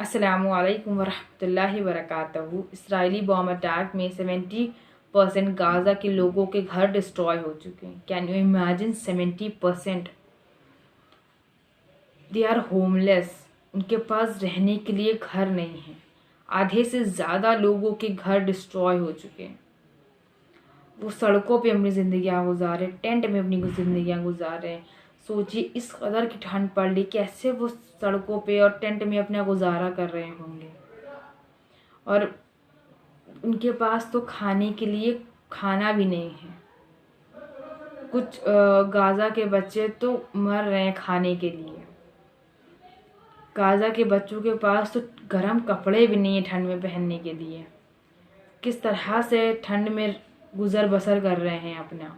अस्सलामुअलैकुम वरहमतुल्लाहि वबरकातुहू। Israeli bomb attack में 70% गाज़ा के लोगों के घर डिस्ट्रॉय हो चुके हैं। Can you imagine 70%? They are homeless. उनके पास रहने के लिए घर नहीं है। आधे से ज़्यादा लोगों के घर डिस्ट्रॉय हो चुके हैं। वो सड़कों पे अपनी ज़िंदगियाँ गुजार रहे, टेंट में अपनी ज़िंदगियाँ गुजार रहे हैं। सोचिए इस कदर की ठंड पड़ रही, कैसे वो सड़कों पे और टेंट में अपना गुजारा कर रहे होंगे। और उनके पास तो खाने के लिए खाना भी नहीं है। कुछ गाज़ा के बच्चे तो मर रहे हैं खाने के लिए। गाज़ा के बच्चों के पास तो गर्म कपड़े भी नहीं है ठंड में पहनने के लिए। किस तरह से ठंड में गुज़र बसर कर रहे हैं अपना।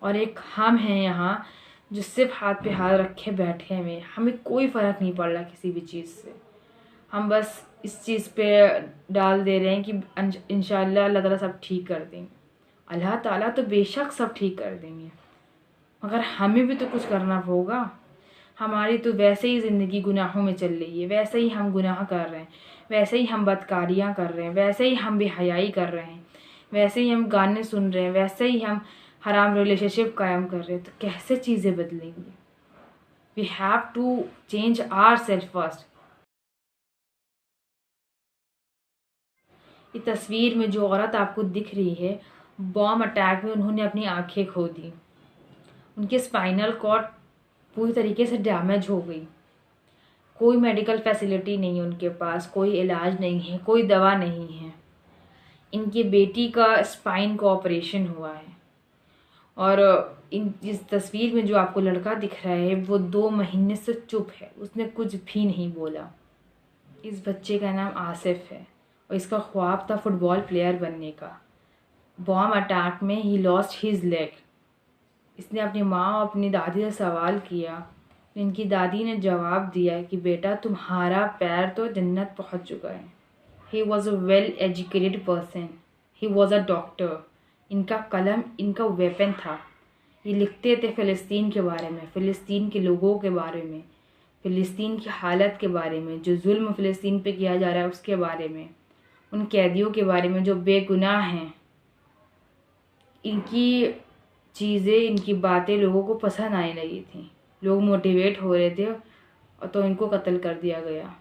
और एक हम हैं यहाँ जो सिर्फ हाथ पे हाथ रखे बैठे हुए, हमें कोई फ़र्क नहीं पड़ रहा किसी भी चीज़ से। हम बस इस चीज़ पे डाल दे रहे हैं कि इंशाअल्लाह अल्लाह ताला सब ठीक कर देंगे। अल्लाह ताला तो बेशक सब ठीक कर देंगे, मगर हमें भी तो कुछ करना होगा। हमारी तो वैसे ही ज़िंदगी गुनाहों में चल रही है, वैसे ही हम गुनाह कर रहे हैं, वैसे ही हम बदकारियाँ कर रहे हैं, वैसे ही हम बेहयाई कर रहे हैं, वैसे ही हम गाने सुन रहे हैं, वैसे ही हम हराम रिलेशनशिप कायम कर रहे हैं। तो कैसे चीज़ें बदलेंगी? We have to change our self first. ये तस्वीर में जो औरत आपको दिख रही है, बॉम्ब अटैक में उन्होंने अपनी आंखें खो दी। उनके स्पाइनल कॉर्ड पूरी तरीके से डैमेज हो गई। कोई मेडिकल फैसिलिटी नहीं है उनके पास, कोई इलाज नहीं है, कोई दवा नहीं है। इनकी बेटी का स्पाइन का ऑपरेशन हुआ है। और इस तस्वीर में जो आपको लड़का दिख रहा है वो 2 महीने से चुप है, उसने कुछ भी नहीं बोला। इस बच्चे का नाम आसिफ है और इसका ख्वाब था फुटबॉल प्लेयर बनने का। बॉम्ब अटैक में ही लॉस्ट हिज लेग। इसने अपनी माँ और अपनी दादी से सवाल किया। इनकी दादी ने जवाब दिया कि बेटा तुम्हारा पैर तो जन्नत पहुँच चुका है। He was a well educated person, he was a doctor. इनका कलम इनका वेपन था। ये लिखते थे फ़िलिस्तीन के बारे में, फ़िलिस्तीन के लोगों के बारे में, फ़िलिस्तीन की हालत के बारे में, जो जुल्म फ़िलिस्तीन पे किया जा रहा है उसके बारे में, उन कैदियों के बारे में जो बेगुनाह हैं। इनकी चीज़ें, इनकी बातें लोगों को पसंद आने लगी थी। लोग मोटिवेट हो रहे थे और तो इनको कत्ल कर दिया गया।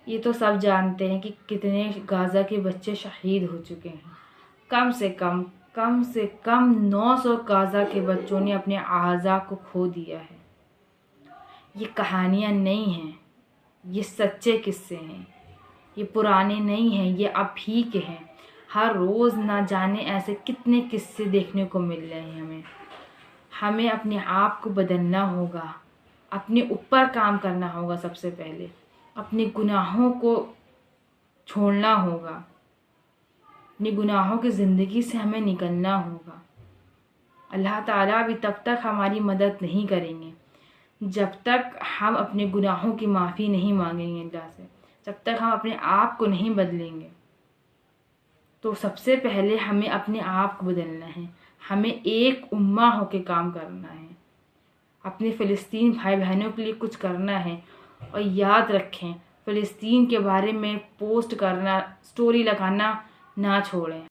ये तो सब जानते हैं कि कितने गाज़ा के बच्चे शहीद हो चुके हैं। कम से कम 900 गाज़ा के बच्चों ने अपने आज़ा को खो दिया है। ये कहानियाँ नहीं हैं, ये सच्चे किस्से हैं। ये पुराने नहीं हैं, ये अभी के हैं। हर रोज़ ना जाने ऐसे कितने किस्से देखने को मिल रहे हैं। हमें अपने आप को बदलना होगा, अपने ऊपर काम करना होगा। सबसे पहले अपने गुनाहों को छोड़ना होगा, अपनी गुनाहों की ज़िंदगी से हमें निकलना होगा। अल्लाह ताला भी तब तक हमारी मदद नहीं करेंगे जब तक हम अपने गुनाहों की माफ़ी नहीं मांगेंगे अल्लाह से, जब तक हम अपने आप को नहीं बदलेंगे। तो सबसे पहले हमें अपने आप को बदलना है। हमें एक उम्मा होकर काम करना है, अपने फ़िलिस्तीन भाई बहनों के लिए कुछ करना है। और याद रखें, फ़िलिस्तीन के बारे में पोस्ट करना, स्टोरी लगाना ना छोड़ें।